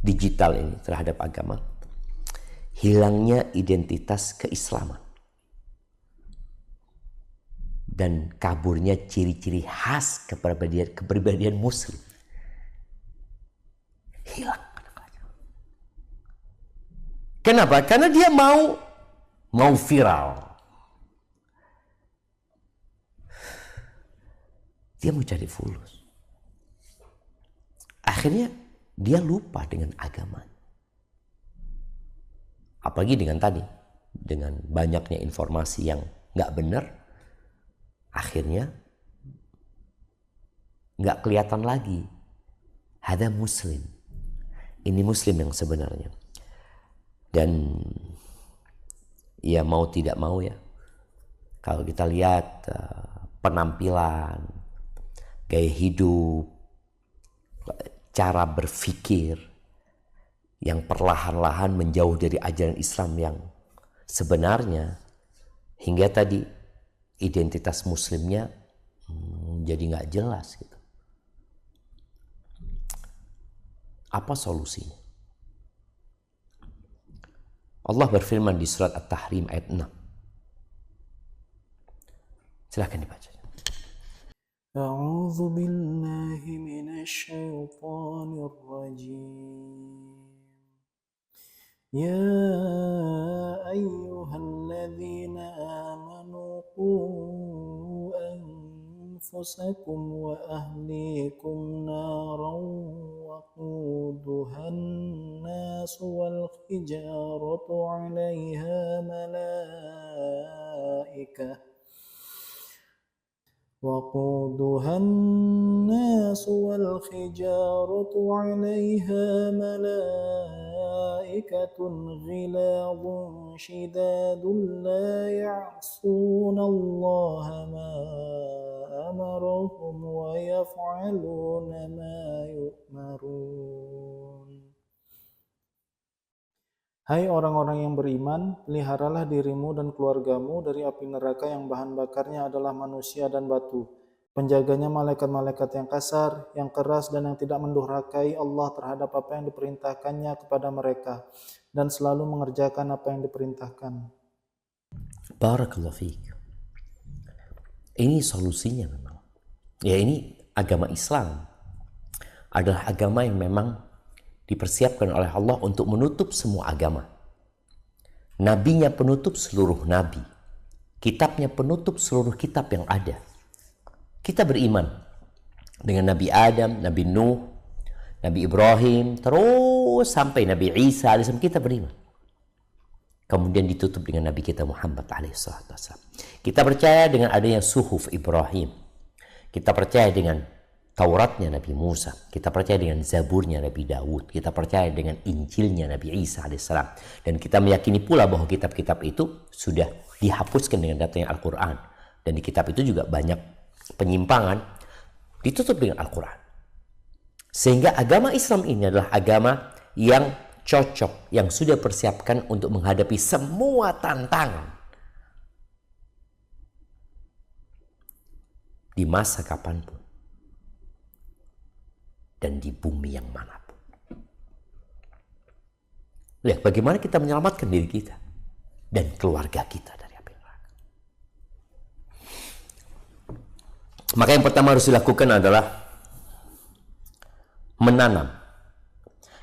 digital ini terhadap agama, hilangnya identitas keislaman dan kaburnya ciri-ciri khas kepribadian muslim. Hilang. Kenapa? Karena dia mau viral. Dia mau cari fulus. Akhirnya dia lupa dengan agama. Apalagi dengan banyaknya informasi yang nggak benar, akhirnya nggak kelihatan lagi. Ada muslim. Ini muslim yang sebenarnya. Dan ya mau tidak mau ya, kalau kita lihat penampilan, gaya hidup, cara berpikir yang perlahan-lahan menjauh dari ajaran Islam yang sebenarnya, hingga tadi identitas muslimnya jadi nggak jelas gitu. Apa solusinya? Allah berfirman di surat At-Tahrim ayat 6. Silahkan dibaca. أعوذ بالله من الشيطان الرجيم يا أيها الذين آمنوا قوا أنفسكم وأهليكم نارا وقودها الناس والحجارة عليها ملائكة غلاظ شداد لا يعصون الله ما أمرهم ويفعلون ما يؤمرون. Hai orang-orang yang beriman, peliharalah dirimu dan keluargamu dari api neraka yang bahan bakarnya adalah manusia dan batu. Penjaganya malaikat-malaikat yang kasar, yang keras dan yang tidak mendurhakai Allah terhadap apa yang diperintahkannya kepada mereka, dan selalu mengerjakan apa yang diperintahkan. Barakallahu fiik. Ini solusinya memang. Ya, ini agama Islam adalah agama yang memang dipersiapkan oleh Allah untuk menutup semua agama. Nabinya penutup seluruh nabi. Kitabnya penutup seluruh kitab yang ada. Kita beriman dengan Nabi Adam, Nabi Nuh, Nabi Ibrahim, terus sampai Nabi Isa alaihissalam, kita beriman. Kemudian ditutup dengan Nabi kita Muhammad alaihissalam. Kita percaya dengan adanya suhuf Ibrahim. Kita percaya dengan Tauratnya Nabi Musa, kita percaya dengan Zaburnya Nabi Daud, kita percaya dengan Injilnya Nabi Isa alaihissalam, dan kita meyakini pula bahwa kitab-kitab itu sudah dihapuskan dengan datangnya Al-Quran, dan di kitab itu juga banyak penyimpangan, ditutup dengan Al-Quran. Sehingga agama Islam ini adalah agama yang cocok, yang sudah persiapkan untuk menghadapi semua tantangan di masa kapanpun dan di bumi yang manapun. Lihat bagaimana kita menyelamatkan diri kita dan keluarga kita dari api neraka. Maka yang pertama harus dilakukan adalah menanam.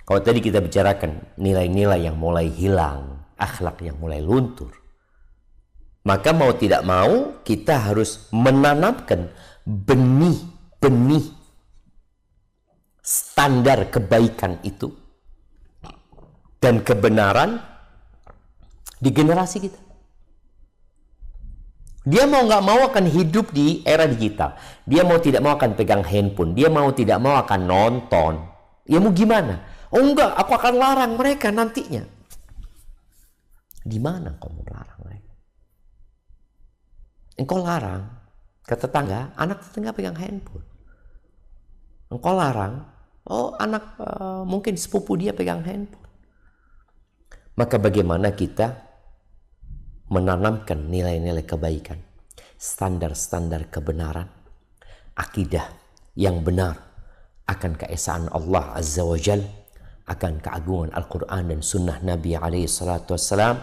Kalau tadi kita bicarakan nilai-nilai yang mulai hilang, akhlak yang mulai luntur, maka mau tidak mau kita harus menanamkan benih-benih standar kebaikan itu dan kebenaran di generasi kita. Dia mau nggak mau akan hidup di era digital. Dia mau tidak mau akan pegang handphone. Dia mau tidak mau akan nonton. Ya mau gimana? Oh enggak, aku akan larang mereka nantinya. Di mana kau mau larang mereka? Engkau larang ke tetangga, anak tetangga pegang handphone. Engkau larang, oh anak mungkin sepupu dia pegang handphone. Maka bagaimana kita menanamkan nilai-nilai kebaikan, standar-standar kebenaran, akidah yang benar akan keesaan Allah Azza wa Jal, akan keagungan Al-Quran dan Sunnah Nabi SAW,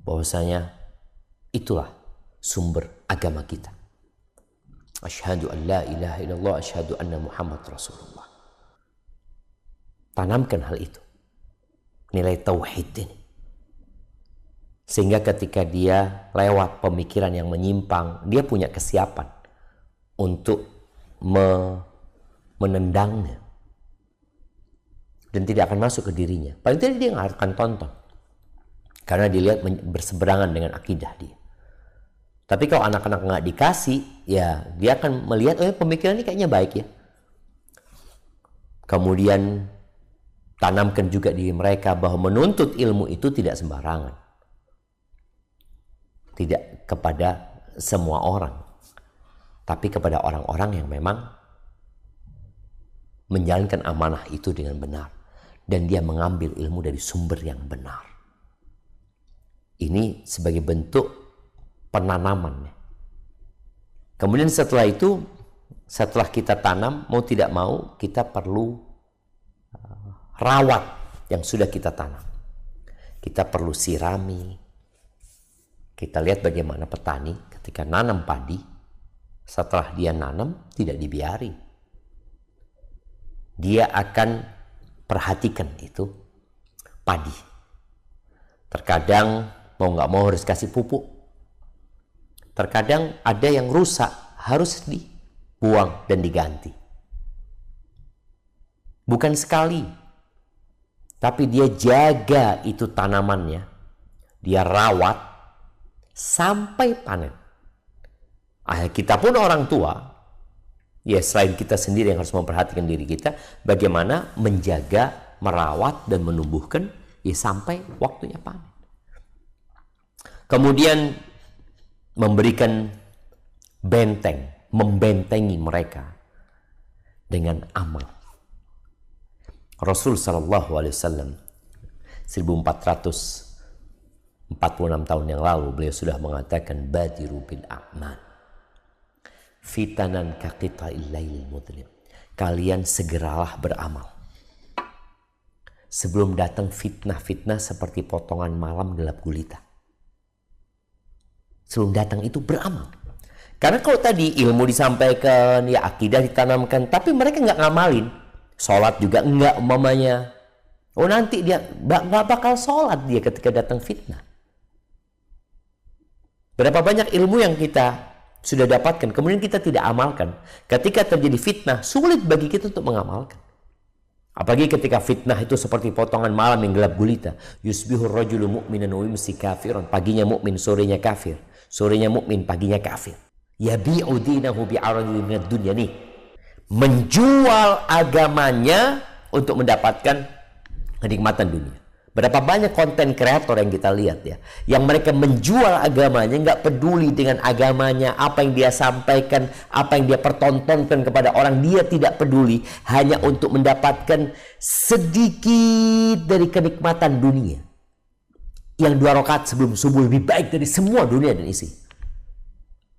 bahwasanya itulah sumber agama kita. Asyhadu an la ilaha illallah, asyhadu anna Muhammad Rasulullah. Tanamkan hal itu, nilai tauhid ini, sehingga ketika dia lewat pemikiran yang menyimpang, dia punya kesiapan untuk menendangnya dan tidak akan masuk ke dirinya. Paling tidak dia nggak akan tonton karena dilihat berseberangan dengan akidah dia. Tapi kalau anak-anak nggak dikasih, ya dia akan melihat, oh pemikiran ini kayaknya baik ya. Kemudian tanamkan juga di mereka bahwa menuntut ilmu itu tidak sembarangan. Tidak kepada semua orang, tapi kepada orang-orang yang memang menjalankan amanah itu dengan benar dan dia mengambil ilmu dari sumber yang benar. Ini sebagai bentuk penanaman. Kemudian setelah itu, setelah kita tanam, mau tidak mau kita perlu rawat yang sudah kita tanam. Kita perlu sirami. Kita lihat bagaimana petani ketika nanam padi, setelah dia nanam tidak dibiarin. Dia akan perhatikan itu padi. Terkadang mau nggak mau harus kasih pupuk. Terkadang ada yang rusak, harus dibuang dan diganti. Bukan sekali, tapi dia jaga itu tanamannya. Dia rawat sampai panen. Kita pun orang tua, ya selain kita sendiri yang harus memperhatikan diri kita, bagaimana menjaga, merawat dan menumbuhkan ya sampai waktunya panen. Kemudian memberikan benteng, membentengi mereka dengan amal. Rasul sallallahu alaihi wasallam 1446 tahun yang lalu beliau sudah mengatakan badiru bil a'mal fitanan kaqita'il lailil mudlim. Kalian segeralah beramal sebelum datang fitnah-fitnah seperti potongan malam gelap gulita. Sebelum datang itu beramal. Karena kalau tadi ilmu disampaikan, ya akidah ditanamkan, tapi mereka nggak ngamalin. Sholat juga nggak umpamanya. Oh nanti dia nggak bakal sholat dia ketika datang fitnah. Berapa banyak ilmu yang kita sudah dapatkan, kemudian kita tidak amalkan. Ketika terjadi fitnah, sulit bagi kita untuk mengamalkan. Apalagi ketika fitnah itu seperti potongan malam yang gelap gulita. Yusbihur rajulu mu'minan wa yumsi kafiran. Paginya mukmin, sorenya kafir. Sorenya mukmin, paginya kafir. Yabi'u dinahu bi'aradin minad dunya nih. Menjual agamanya untuk mendapatkan kenikmatan dunia. Berapa banyak konten kreator yang kita lihat ya, yang mereka menjual agamanya, nggak peduli dengan agamanya, apa yang dia sampaikan, apa yang dia pertontonkan kepada orang, dia tidak peduli, hanya untuk mendapatkan sedikit dari kenikmatan dunia. Yang 2 rakaat sebelum subuh lebih baik dari semua dunia dan isi.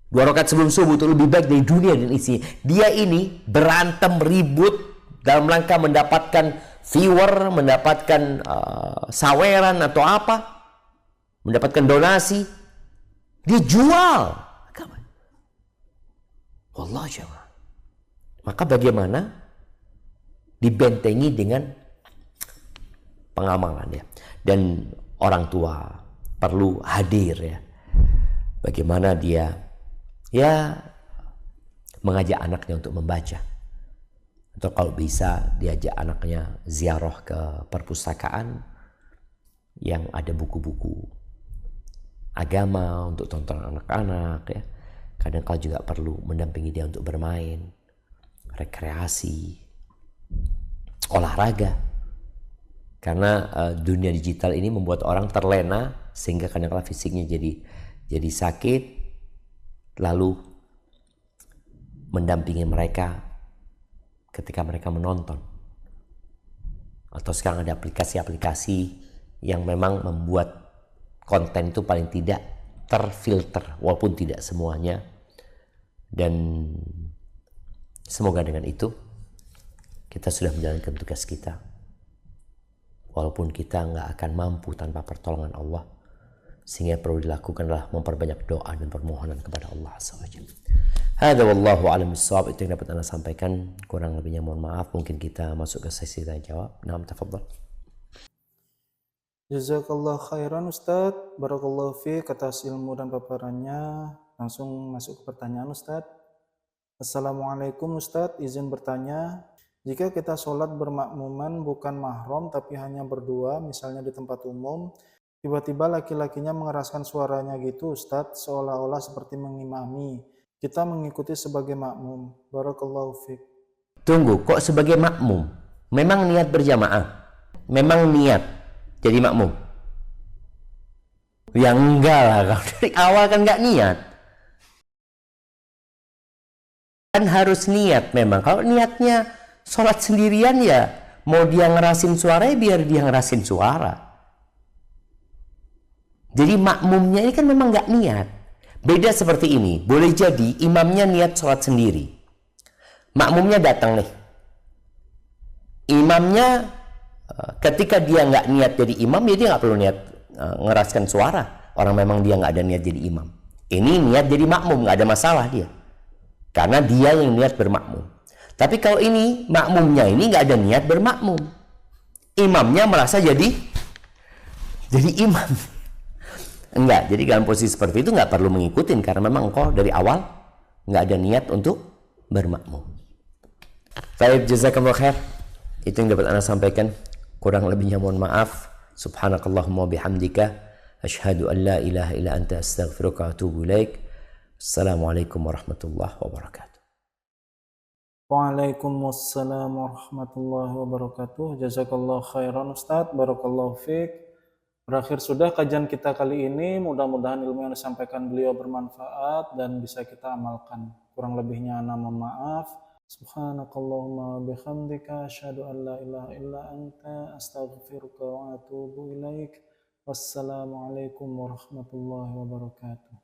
2 rakaat sebelum subuh itu lebih baik dari dunia dan isi. Dia ini berantem, ribut dalam rangka mendapatkan viewer, mendapatkan saweran atau apa, mendapatkan donasi. Dia jual agama. Wallah jemaah. Maka bagaimana dibentengi dengan pengamalan ya. Dan orang tua perlu hadir ya. Bagaimana dia ya mengajak anaknya untuk membaca. Atau kalau bisa diajak anaknya ziarah ke perpustakaan yang ada buku-buku agama untuk tontonan anak-anak ya. Kadang kala juga perlu mendampingi dia untuk bermain, rekreasi, olahraga. Karena dunia digital ini membuat orang terlena sehingga kadang-kala fisiknya jadi sakit. Lalu mendampingi mereka ketika mereka menonton. Atau sekarang ada aplikasi-aplikasi yang memang membuat konten itu paling tidak terfilter, walaupun tidak semuanya. Dan semoga dengan itu kita sudah menjalankan tugas kita. Walaupun kita nggak akan mampu tanpa pertolongan Allah. Sehingga perlu dilakukan adalah memperbanyak doa dan permohonan kepada Allah SWT. Hada wallahu a'lam bissawab. Itu yang dapat Anda sampaikan. Kurang lebihnya mohon maaf. Mungkin kita masuk ke sesi tanya jawab. Naam, tafadhal. Jazakallah khairan Ustaz. Barakallahu fiik atas ilmu dan paparannya. Langsung masuk ke pertanyaan Ustaz. Assalamualaikum Ustaz, izin bertanya. Jika kita sholat bermakmuman bukan mahram tapi hanya berdua, misalnya di tempat umum, tiba-tiba laki-lakinya mengeraskan suaranya gitu Ustadz, seolah-olah seperti mengimami. Kita mengikuti sebagai makmum. Barakallahu fiik. Tunggu, kok sebagai makmum? Memang niat berjamaah? Memang niat jadi makmum? Ya enggak lah, kalau dari awal kan enggak niat. Kan harus niat memang. Kalau niatnya sholat sendirian ya, mau dia ngerasin suara ya biar dia ngerasin suara. Jadi makmumnya ini kan memang nggak niat. Beda seperti ini. Boleh jadi imamnya niat sholat sendiri. Makmumnya datang nih. Imamnya ketika dia nggak niat jadi imam, ya dia nggak perlu niat ngeraskan suara. Orang memang dia nggak ada niat jadi imam. Ini niat jadi makmum, nggak ada masalah dia. Karena dia yang niat bermakmum. Tapi kalau ini makmumnya ini nggak ada niat bermakmum. Imamnya merasa jadi imam. Enggak, jadi dalam posisi seperti itu nggak perlu mengikutin karena memang engkau dari awal nggak ada niat untuk bermakmum. Baik, jazakallahu khair. Itu yang dapat Anda sampaikan. Kurang lebihnya mohon maaf. Subhanakallahumma bihamdika asyhadu an la ilaha illa anta astaghfiruka wa atubu ilaik. Assalamualaikum warahmatullahi wabarakatuh. Waalaikumsalam warahmatullahi wabarakatuh. Jazakallah khairan Ustaz. Barakallahu fiik. Berakhir sudah kajian kita kali ini. Mudah-mudahan ilmu yang disampaikan beliau bermanfaat dan bisa kita amalkan. Kurang lebihnya ana mohon maaf. Subhanakallahumma bihamdika asyhadu an la ilaha illa anta astaghfiruka wa atubu ilaik. Wassalamualaikum warahmatullahi wabarakatuh.